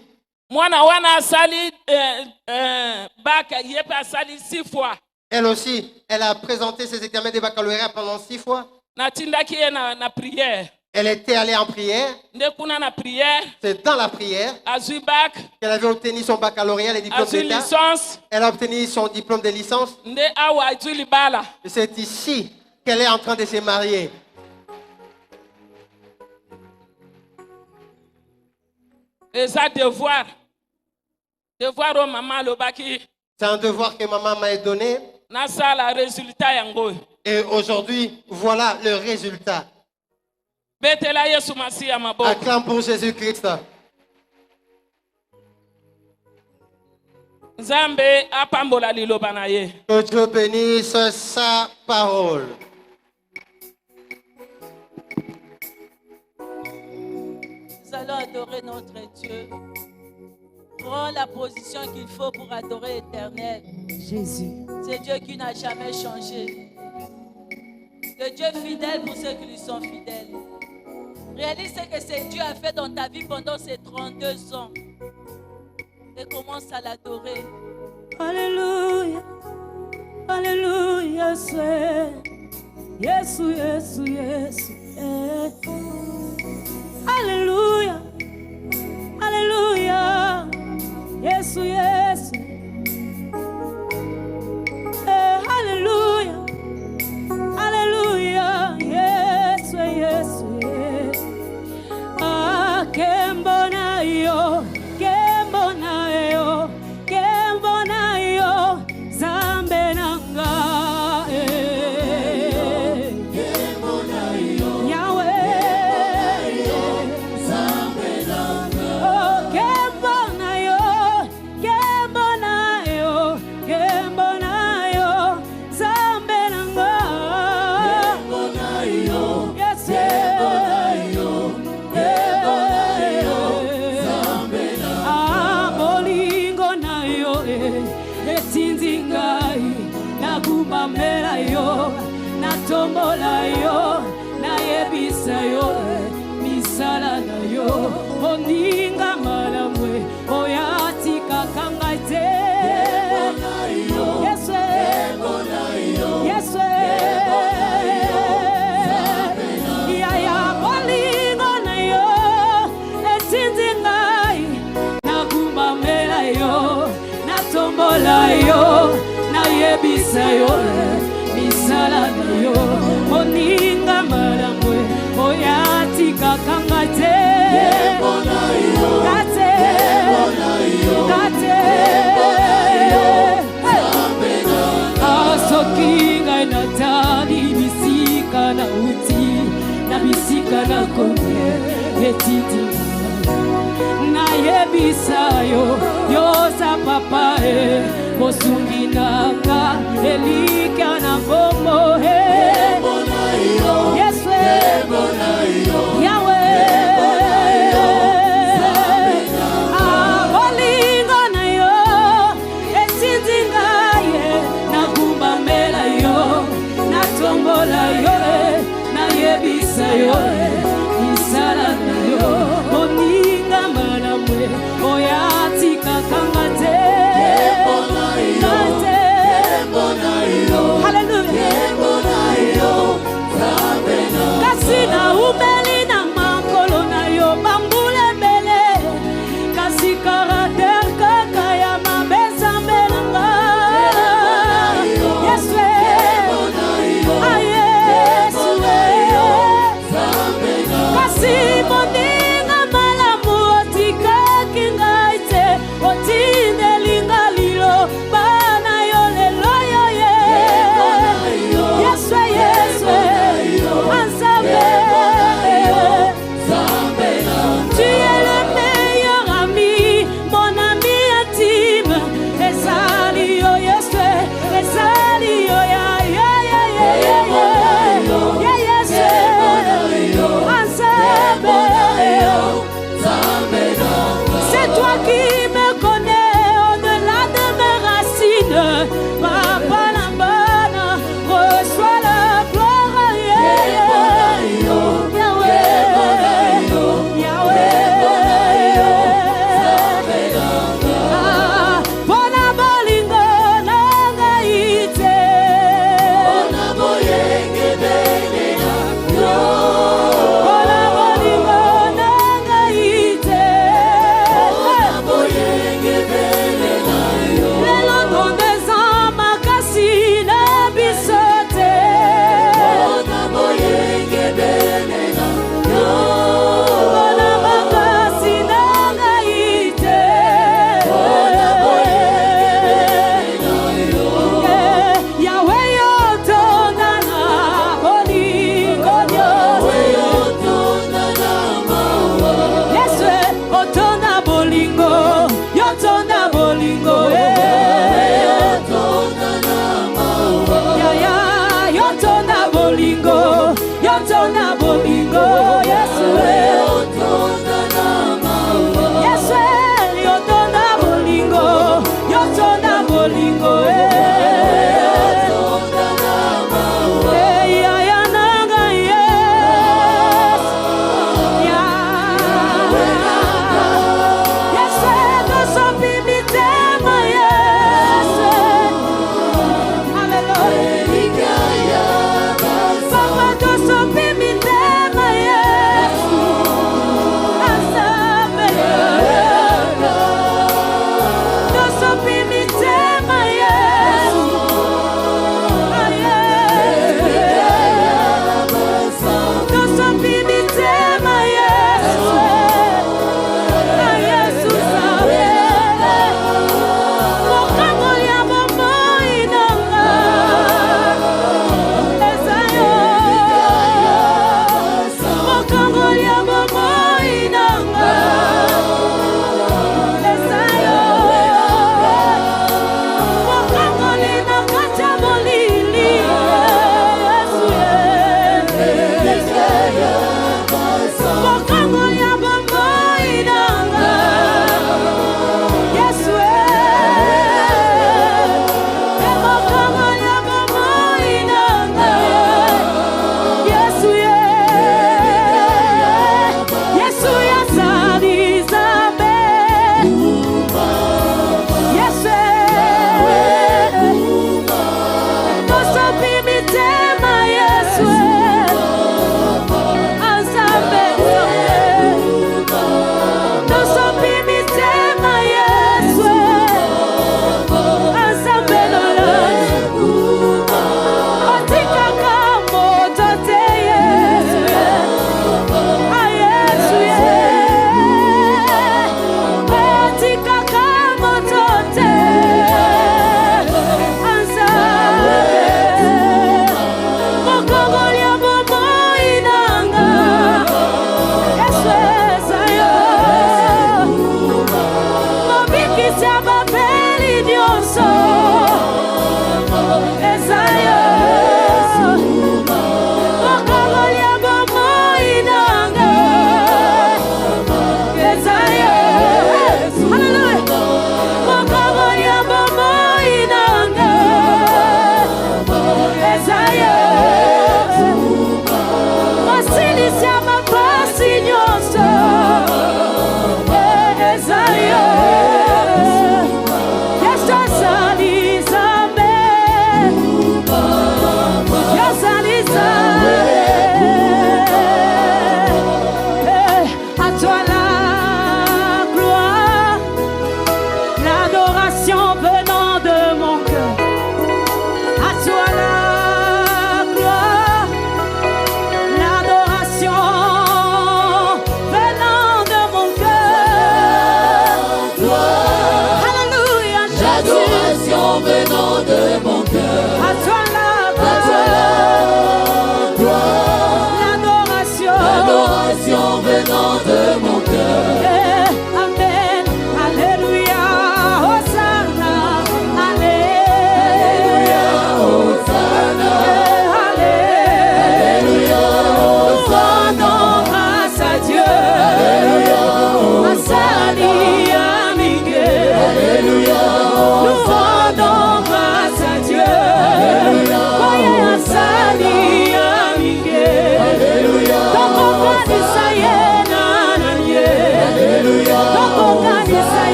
Elle aussi, elle a présenté ses examens de baccalauréat pendant 6 fois. Elle était allée en prière. C'est dans la prière qu'elle avait obtenu son baccalauréat, les diplômes d'État. Elle a obtenu son diplôme de licence. Et c'est ici qu'elle est en train de se marier. C'est un devoir que maman m'a donné. Et aujourd'hui, voilà le résultat. Acclame pour Jésus-Christ. Que Dieu bénisse sa parole. Nous allons adorer notre Dieu. Prends la position qu'il faut pour adorer l'Éternel. Jésus. C'est Dieu qui n'a jamais changé. Le Dieu fidèle pour ceux qui lui sont fidèles. Réalise ce que ce Dieu a fait dans ta vie pendant ces 32 ans. Et commence à l'adorer. Alléluia. Alléluia. Yesu, Yesu, Yesu. Alléluia. Alléluia. Yesu, Yesu. Alléluia. Alléluia. Yesu, Yesu. Kembona yo, kembona yo, kembona yo, zambe nanga. Kembona yo, Yahweh, zambe. nakumamela yo, natombola yo, nayebisa yo, misala na yo, oninga malamwe, oyatika kangaite. Yes, yes, yaya bolingo na yo, etinzingai, nakumamela yo, natombola yo, nayebisa yo, misala na yo, oninga malamwe, oyatika kangate. Kate, kate, asokinga inatani bisika na uti, na bisika na konye, etiti na yebisa yo, yosa papa mosungi naka, elika na bomo yes Yahweh. Yo, isala na yo, oninga malamwe, oyatika kangate. Hallelujah. Kasina umeli na makolo na yo, bambule bele, kasi karater kaka ya mabesa mbelanga. Yes, Simone na malamu otika kingaite, otina Hallelujah.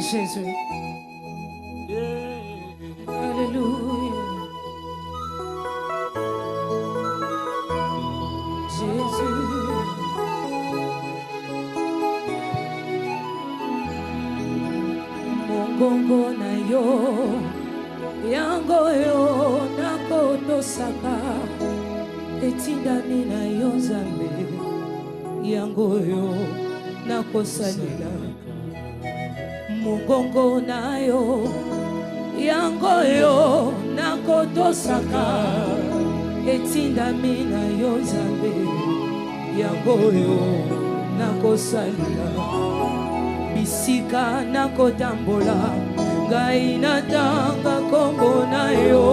Jésus. Alléluia. Jésus. Mongongo na yo, yango yo nakotosaka, etindami na yo Nzambe, yango yo nakosalela. Mongongo na yo, yango yo nakotosaka, etindami na yo Nzambe, yango yo nakosalela. Bisika nakotambola, ngai natanga kombo na yo,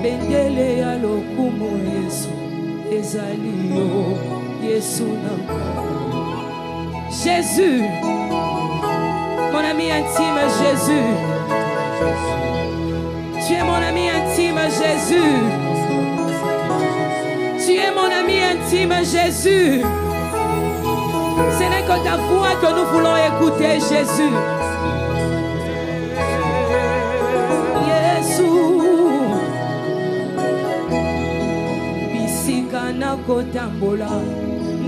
bendele ya lokumu Yesu, ezali yo Yesu nanga. Jésus, mon ami intime Jésus, tu es mon ami intime Jésus, tu es mon ami intime Jésus. Ce n'est que ta voix que nous voulons écouter, Jésus. Yesu, bisika nakotambola,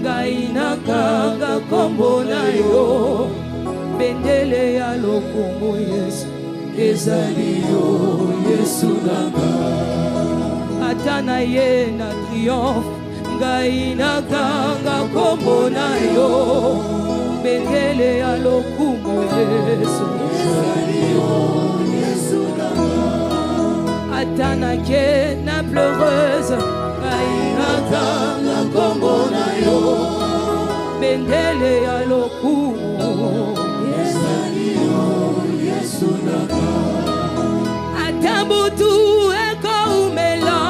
ngai nakanga kombo na yo, bendele ya lokumu Yesu, ezali yo Yesu nanga. Ata na ye na triomphe, ngai nakanga kombo na yo, bendele ya lokumu Yesu, ezali yo Yesu nanga. Ata nake na pleureuse, ngai nakanga kombo na yo, bendele ya lokumu, ezali yo Yesu nanga. Ata butu ekoumela,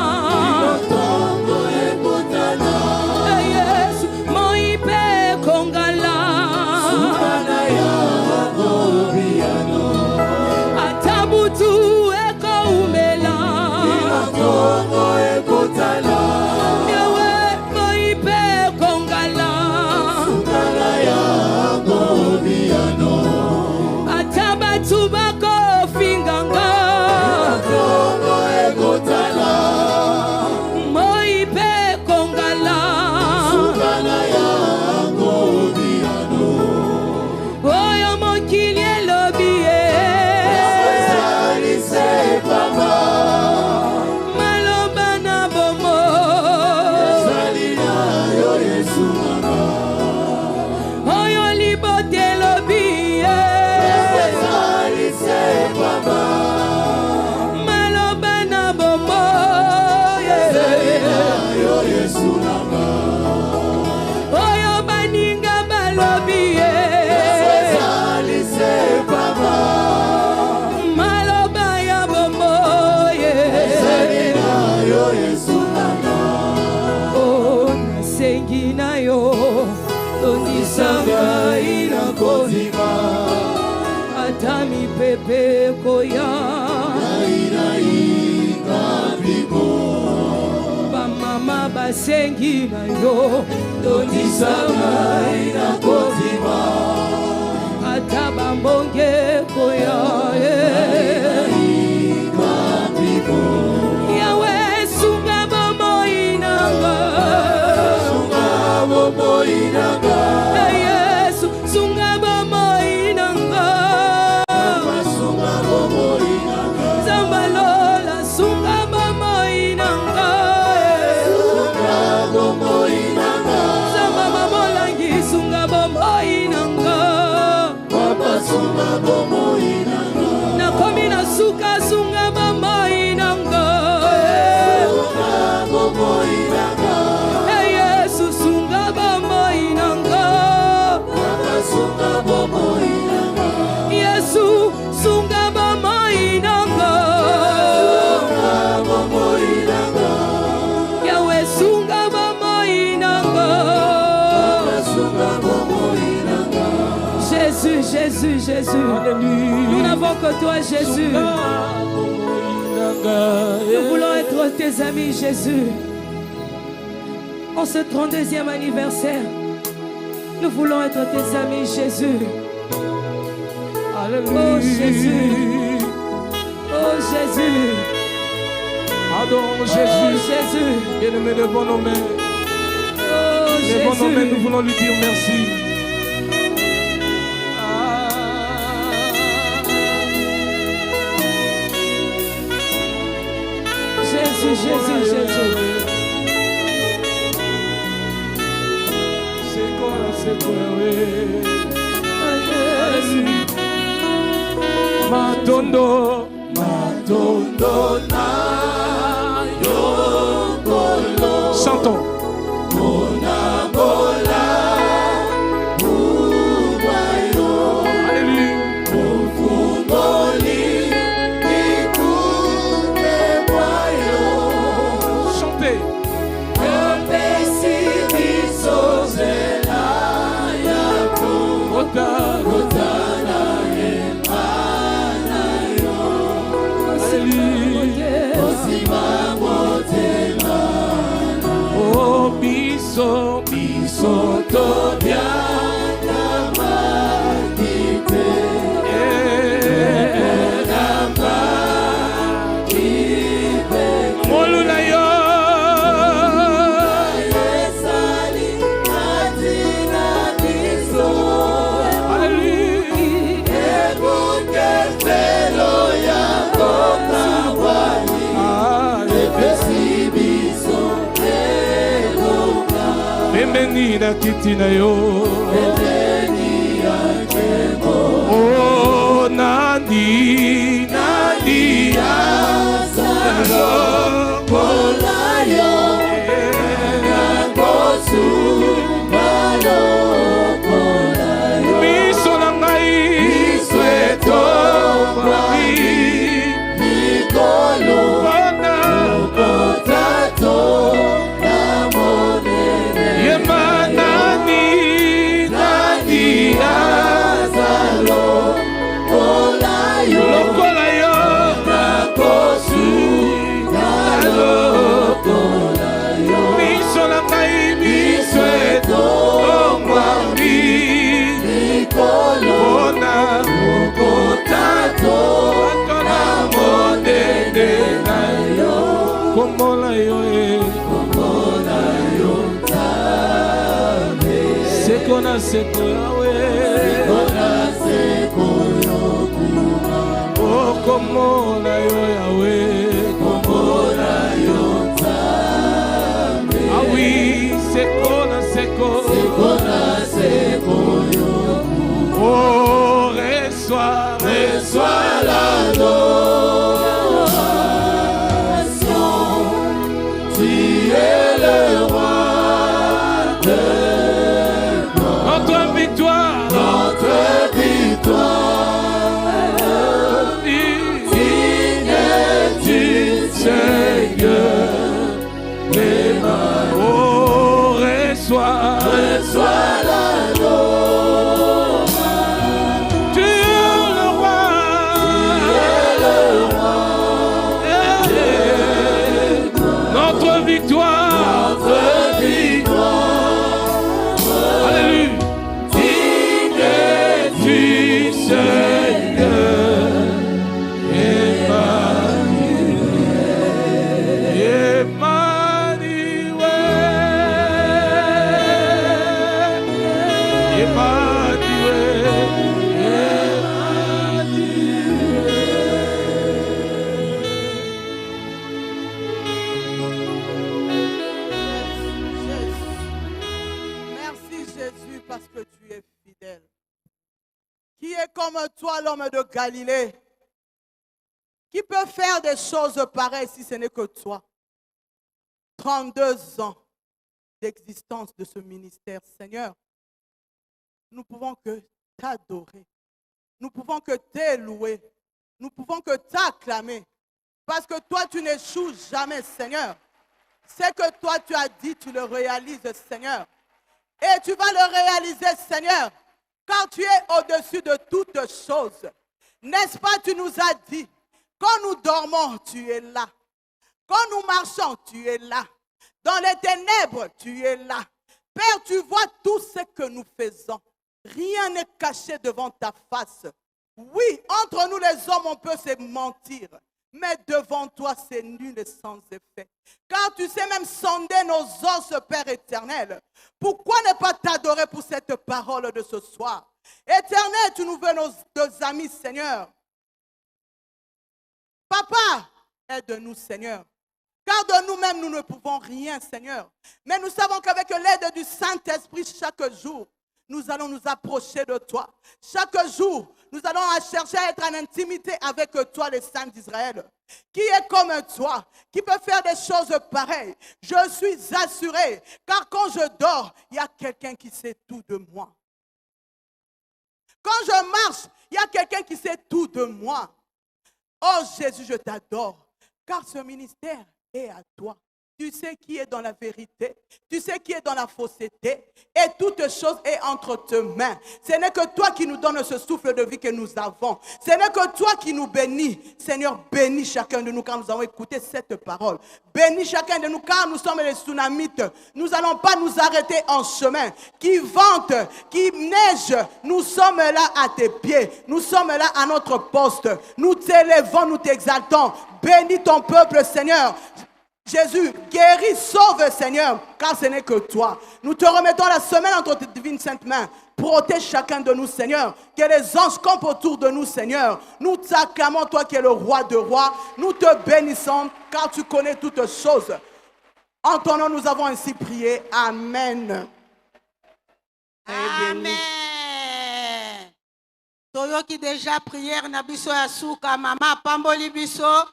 atami pepe koya ba mama basengi na yo, tondisanga ina kotima, ata bambonge koya Yawe sunga bomo inanga, sunga bomo inanga. Jésus. Nous n'avons que toi, Jésus. Nous voulons être tes amis, Jésus. En ce 32e anniversaire, nous voulons être tes amis, Jésus. Oh Jésus. Oh Jésus. Adorons Jésus. Bien-aimé, levons nos mains. Levons nos mains, nous voulons lui dire merci. Jésus, Jésus, Jésus. C'est quoi, oui. Matondo na yokolo. Chantons. Biso to bien amadite molula yo yesali atina biso haleluya ebuke felo ya kota wali epesi biso Bembeni na kiti na yo. Bembeni akemo. Oh nandi asalo kola yo. Nagosu malo kola yo. Miso na ngai. Miso eto mai. Mikolo. Wana. Kotato. Seko yawe seko yokuma oh komola yo yawe komola yo tame awi seko yokuma oh reçois l'adoration tu es le roi de Notre victoire, digne du Seigneur, les mains, oh, reçois l'adoration. Tu es le roi, notre victoire, alléluia. Comme toi, l'homme de Galilée, qui peut faire des choses pareilles si ce n'est que toi? 32 ans d'existence de ce ministère, Seigneur. Nous pouvons que t'adorer, nous pouvons que t'élouer, nous pouvons que t'acclamer, parce que toi, tu n'échoues jamais, Seigneur. C'est que toi, tu as dit, tu le réalises, Seigneur. Et tu vas le réaliser, Seigneur. car tu es au-dessus de toutes choses. N'est-ce pas, tu nous as dit, quand nous dormons, tu es là. Quand nous marchons, tu es là. Dans les ténèbres, tu es là. Père, tu vois tout ce que nous faisons. Rien n'est caché devant ta face. Oui, entre nous les hommes, on peut se mentir. Mais devant toi, c'est nul et sans effet. Car tu sais même sonder nos os, Père éternel. Pourquoi ne pas t'adorer pour cette parole de ce soir? Éternel, tu nous veux nos deux amis, Seigneur. Papa, aide-nous, Seigneur. Car de nous-mêmes, nous ne pouvons rien, Seigneur. Mais nous savons qu'avec l'aide du Saint-Esprit, chaque jour, nous allons nous approcher de toi. Chaque jour, nous allons chercher à être en intimité avec toi, les saints d'Israël. Qui est comme toi, qui peut faire des choses pareilles? Je suis assuré, car quand je dors, il y a quelqu'un qui sait tout de moi. Quand je marche, il y a quelqu'un qui sait tout de moi. Oh Jésus, je t'adore, car ce ministère est à toi. Tu sais qui est dans la vérité, tu sais qui est dans la fausseté, et toute chose est entre tes mains. Ce n'est que toi qui nous donnes ce souffle de vie que nous avons. Ce n'est que toi qui nous bénis. Seigneur, bénis chacun de nous quand nous avons écouté cette parole. Bénis chacun de nous car nous sommes les tsunamites. Nous n'allons pas nous arrêter en chemin. Qui vente, qui neige, nous sommes là à tes pieds. Nous sommes là à notre poste. Nous t'élevons, nous t'exaltons. Bénis ton peuple, Seigneur. Jésus, guéris, sauve, Seigneur, car ce n'est que toi. Nous te remettons la semaine entre tes divines saintes mains. Protège chacun de nous, Seigneur. Que les anges campent autour de nous, Seigneur. Nous t'acclamons, toi qui es le roi de rois. Nous te bénissons, car tu connais toutes choses. En ton nom, nous avons ainsi prié. Amen. Amen. Toyo qui déjà prière na biso ya suka mama pamboli biso.